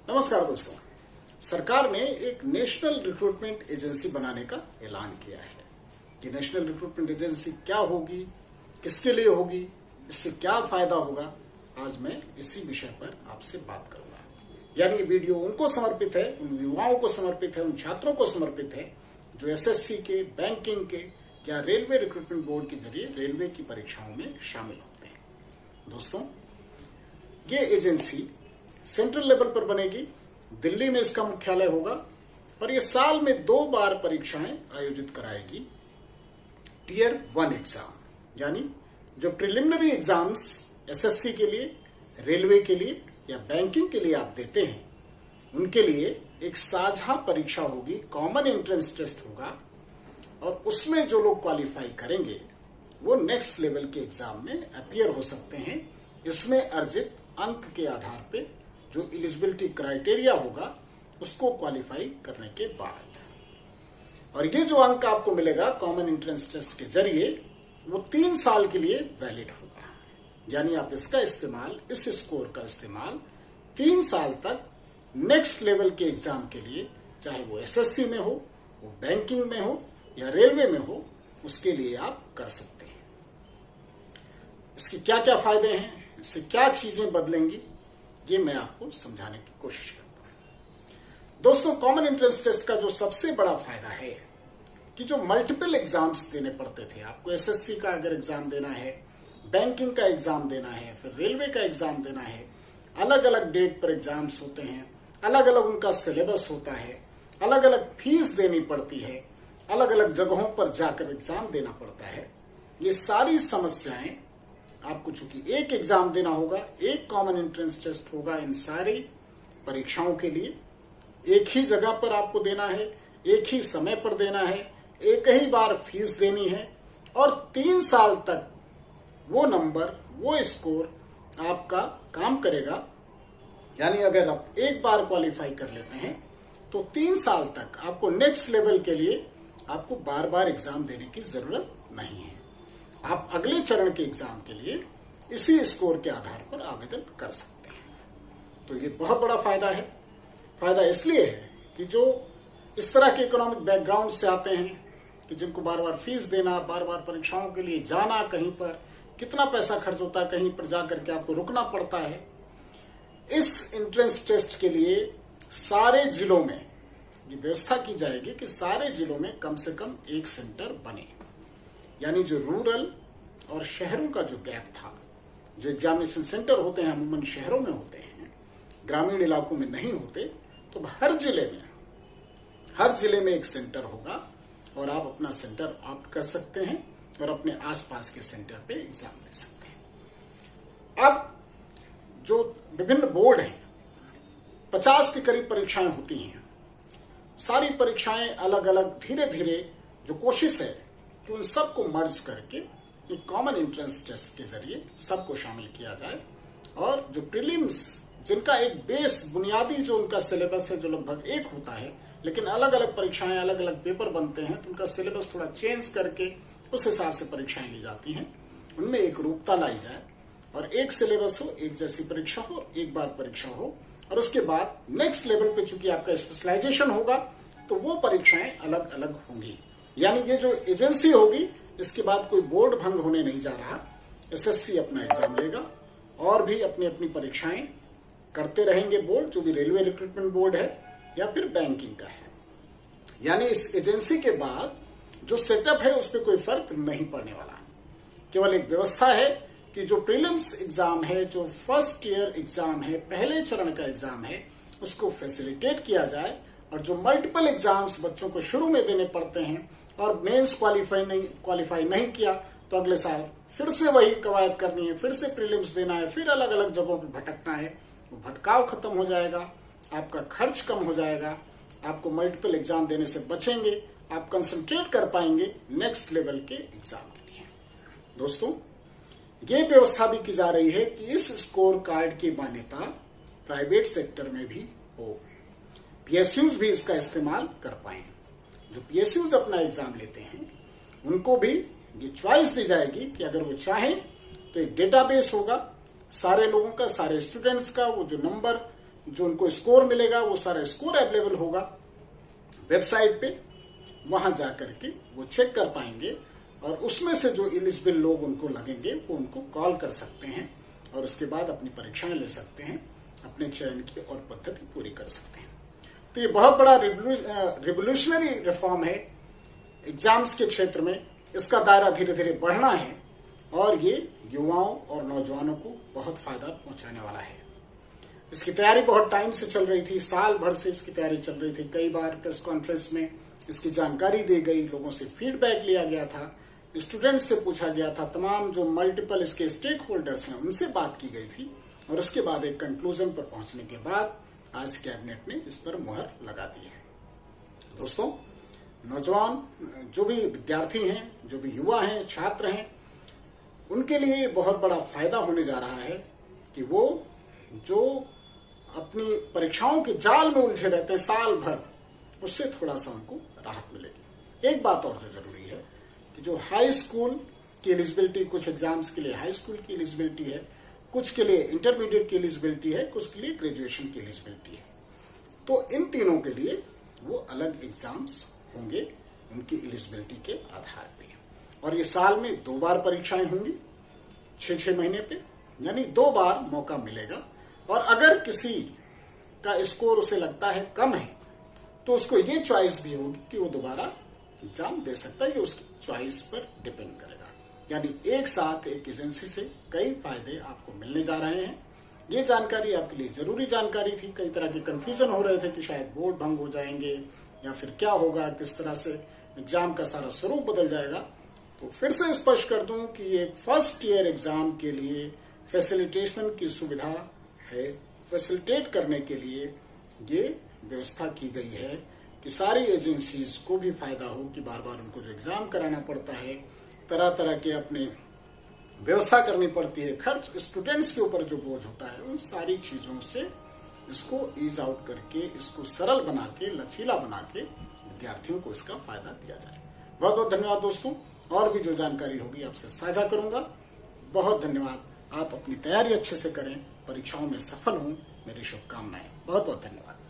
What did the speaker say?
नमस्कार दोस्तों। सरकार ने एक नेशनल रिक्रूटमेंट एजेंसी बनाने का ऐलान किया है कि नेशनल रिक्रूटमेंट एजेंसी क्या होगी, किसके लिए होगी, इससे क्या फायदा होगा। आज मैं इसी विषय पर आपसे बात करूंगा। यानी ये वीडियो उनको समर्पित है, उन युवाओं को समर्पित है, उन छात्रों को समर्पित है जो एसएससी के, बैंकिंग के या रेलवे रिक्रूटमेंट बोर्ड के जरिए रेलवे की परीक्षाओं में शामिल होते हैं। दोस्तों, ये एजेंसी सेंट्रल लेवल पर बनेगी, दिल्ली में इसका मुख्यालय होगा और ये साल में 2 बार परीक्षाएं आयोजित कराएगी। टियर 1 एग्जाम यानी जो प्रिलिमिनरी एग्जाम्स एसएससी के लिए, रेलवे के लिए या बैंकिंग के लिए आप देते हैं, उनके लिए एक साझा परीक्षा होगी, कॉमन एंट्रेंस टेस्ट होगा और उसमें जो लोग क्वालिफाई करेंगे वो नेक्स्ट लेवल के एग्जाम में अपीयर हो सकते हैं। इसमें अर्जित अंक के आधार पे जो एलिजिबिलिटी क्राइटेरिया होगा उसको क्वालिफाई करने के बाद, और ये जो अंक आपको मिलेगा कॉमन एंट्रेंस टेस्ट के जरिए, वो 3 साल के लिए वैलिड होगा। यानी आप इसका इस्तेमाल, इस स्कोर का इस्तेमाल 3 साल तक नेक्स्ट लेवल के एग्जाम के लिए, चाहे वो एसएससी में हो, वो बैंकिंग में हो या रेलवे में हो, उसके लिए आप कर सकते हैं। इसके क्या क्या फायदे हैं, इससे क्या चीजें बदलेंगी, ये मैं आपको समझाने की कोशिश करता हूं। दोस्तों, कॉमन एंट्रेंस टेस्ट का जो सबसे बड़ा फायदा है कि जो मल्टीपल एग्जाम्स देने पड़ते थे आपको, एसएससी का अगर एग्जाम देना है, बैंकिंग का एग्जाम देना है, फिर रेलवे का एग्जाम देना है, अलग अलग डेट पर एग्जाम्स होते हैं, अलग अलग उनका सिलेबस होता है, अलग अलग फीस देनी पड़ती है, अलग अलग जगहों पर जाकर एग्जाम देना पड़ता है। ये सारी समस्याएं आपको, चूंकि एक एग्जाम देना होगा, एक कॉमन एंट्रेंस टेस्ट होगा इन सारी परीक्षाओं के लिए, एक ही जगह पर आपको देना है, एक ही समय पर देना है, एक ही बार फीस देनी है और 3 साल तक वो नंबर, वो स्कोर आपका काम करेगा। यानी अगर आप एक बार क्वालिफाई कर लेते हैं तो 3 साल तक आपको नेक्स्ट लेवल के लिए आपको बार बार एग्जाम देने की जरूरत नहीं है। आप अगले चरण के एग्जाम के लिए इसी स्कोर के आधार पर आवेदन कर सकते हैं। तो ये बहुत बड़ा फायदा है। फायदा इसलिए है कि जो इस तरह के इकोनॉमिक बैकग्राउंड से आते हैं कि जिनको बार बार फीस देना, बार बार परीक्षाओं के लिए जाना, कहीं पर कितना पैसा खर्च होता है, कहीं पर जाकर के आपको रुकना पड़ता है, इस एंट्रेंस टेस्ट के लिए सारे जिलों में ये व्यवस्था की जाएगी कि सारे जिलों में कम से कम एक सेंटर बने। यानी जो रूरल और शहरों का जो गैप था, जो एग्जामिनेशन सेंटर होते हैं अमूमन शहरों में होते हैं, ग्रामीण इलाकों में नहीं होते, तो हर जिले में एक सेंटर होगा और आप अपना सेंटर ऑप्ट कर सकते हैं और अपने आसपास के सेंटर पे एग्जाम दे सकते हैं। अब जो विभिन्न बोर्ड हैं, 50 के करीब परीक्षाएं होती हैं। सारी परीक्षाएं अलग अलग, धीरे धीरे जो कोशिश है कि उन सबको मर्ज करके एक कॉमन एंट्रेंस टेस्ट के जरिए सबको शामिल किया जाए और जो प्रीलिम्स, जिनका एक बेस, बुनियादी जो उनका सिलेबस है, जो लगभग एक होता है, लेकिन अलग अलग परीक्षाएं, अलग अलग पेपर बनते हैं, तो उनका सिलेबस थोड़ा चेंज करके उस हिसाब से परीक्षाएं ली जाती हैं। उनमें एक रूपता लाई जाए और एक सिलेबस हो, एक जैसी परीक्षा हो, एक बार परीक्षा हो, और उसके बाद नेक्स्ट लेवल पे चूंकि आपका स्पेशलाइजेशन होगा तो वो परीक्षाएं अलग अलग होंगी। यानी ये जो एजेंसी होगी, इसके बाद कोई बोर्ड भंग होने नहीं जा रहा। एसएससी अपना एग्जाम लेगा और भी अपनी अपनी परीक्षाएं करते रहेंगे बोर्ड, जो भी रेलवे रिक्रूटमेंट बोर्ड है या फिर बैंकिंग का है। यानी इस एजेंसी के बाद जो सेटअप है उस पर कोई फर्क नहीं पड़ने वाला। केवल एक व्यवस्था है कि जो प्रीलिम्स एग्जाम है, जो फर्स्ट ईयर एग्जाम है, पहले चरण का एग्जाम है, उसको फैसिलिटेट किया जाए और जो मल्टीपल एग्जाम्स बच्चों को शुरू में देने पड़ते हैं और मेंस क्वालिफाई नहीं किया तो अगले साल फिर से वही कवायद करनी है, फिर से प्रीलिम्स देना है, फिर अलग अलग जगहों पर भटकना है, वो भटकाव खत्म हो जाएगा, आपका खर्च कम हो जाएगा, आपको मल्टीपल एग्जाम देने से बचेंगे, आप कंसंट्रेट कर पाएंगे नेक्स्ट लेवल के एग्जाम के लिए। दोस्तों, ये व्यवस्था भी की जा रही है कि इस स्कोर कार्ड की मान्यता प्राइवेट सेक्टर में भी हो, पीएसयूज भी इसका इस्तेमाल कर पाए। जो पीएसयूज अपना एग्जाम लेते हैं उनको भी ये चॉइस दी जाएगी कि अगर वो चाहें तो एक डेटाबेस होगा सारे लोगों का, सारे स्टूडेंट्स का, वो जो नंबर जो उनको स्कोर मिलेगा वो सारा स्कोर अवेलेबल होगा वेबसाइट पे। वहां जाकर के वो चेक कर पाएंगे और उसमें से जो एलिजिबल लोग उनको लगेंगे वो उनको कॉल कर सकते हैं और उसके बाद अपनी परीक्षाएं ले सकते हैं, अपने चयन की और पद्धति पूरी कर सकते हैं। तो ये बहुत बड़ा रिवोल्यूशनरी रिफॉर्म है एग्जाम्स के क्षेत्र में। इसका दायरा धीरे धीरे बढ़ना है और ये युवाओं और नौजवानों को बहुत फायदा पहुंचाने वाला है। इसकी तैयारी बहुत टाइम से चल रही थी, साल भर से इसकी तैयारी चल रही थी। कई बार प्रेस कॉन्फ्रेंस में इसकी जानकारी दी गई, लोगों से फीडबैक लिया गया था, स्टूडेंट से पूछा गया था, तमाम जो मल्टीपल इसके स्टेक होल्डर्स हैं उनसे बात की गई थी और उसके बाद एक कंक्लूजन पर पहुंचने के बाद आज कैबिनेट ने इस पर मुहर लगा दी है। दोस्तों, नौजवान जो भी विद्यार्थी हैं, जो भी युवा हैं, छात्र हैं, उनके लिए बहुत बड़ा फायदा होने जा रहा है कि वो जो अपनी परीक्षाओं के जाल में उलझे रहते हैं साल भर, उससे थोड़ा सा उनको राहत मिलेगी। एक बात और जो जरूरी है कि जो हाई स्कूल की एलिजिबिलिटी, कुछ एग्जाम्स के लिए हाई स्कूल की एलिजिबिलिटी है, कुछ के लिए इंटरमीडिएट की एलिजिबिलिटी है, कुछ के लिए ग्रेजुएशन की एलिजिबिलिटी है। तो इन तीनों के लिए वो अलग एग्जाम्स होंगे उनकी एलिजिबिलिटी के आधार पे। और ये साल में 2 बार परीक्षाएं होंगी 6-6 महीने पे, यानी 2 बार मौका मिलेगा। और अगर किसी का स्कोर उसे लगता है कम है तो उसको ये चॉइस भी होगी कि वो दोबारा एग्जाम दे सकता है। ये उसकी चॉइस पर डिपेंड करेगा। यानी एक साथ एक एजेंसी से कई फायदे आपको मिलने जा रहे हैं। ये जानकारी आपके लिए जरूरी जानकारी थी। कई तरह के कंफ्यूजन हो रहे थे कि शायद बोर्ड भंग हो जाएंगे या फिर क्या होगा, किस तरह से एग्जाम का सारा स्वरूप बदल जाएगा। तो फिर से स्पष्ट कर दूं कि ये फर्स्ट ईयर एग्जाम के लिए फैसिलिटेशन की सुविधा है। फैसिलिटेट करने के लिए ये व्यवस्था की गई है कि सारी एजेंसीज को भी फायदा हो कि बार बार उनको जो एग्जाम कराना पड़ता है, तरह तरह के अपने व्यवस्था करनी पड़ती है, खर्च स्टूडेंट्स के ऊपर जो बोझ होता है, उन सारी चीजों से इसको ईज आउट करके, इसको सरल बना के, लचीला बना के विद्यार्थियों को इसका फायदा दिया जाए। बहुत बहुत धन्यवाद दोस्तों। और भी जो जानकारी होगी आपसे साझा करूंगा। बहुत धन्यवाद। आप अपनी तैयारी अच्छे से करें, परीक्षाओं में सफल हों, मेरी शुभकामनाएं। बहुत बहुत धन्यवाद।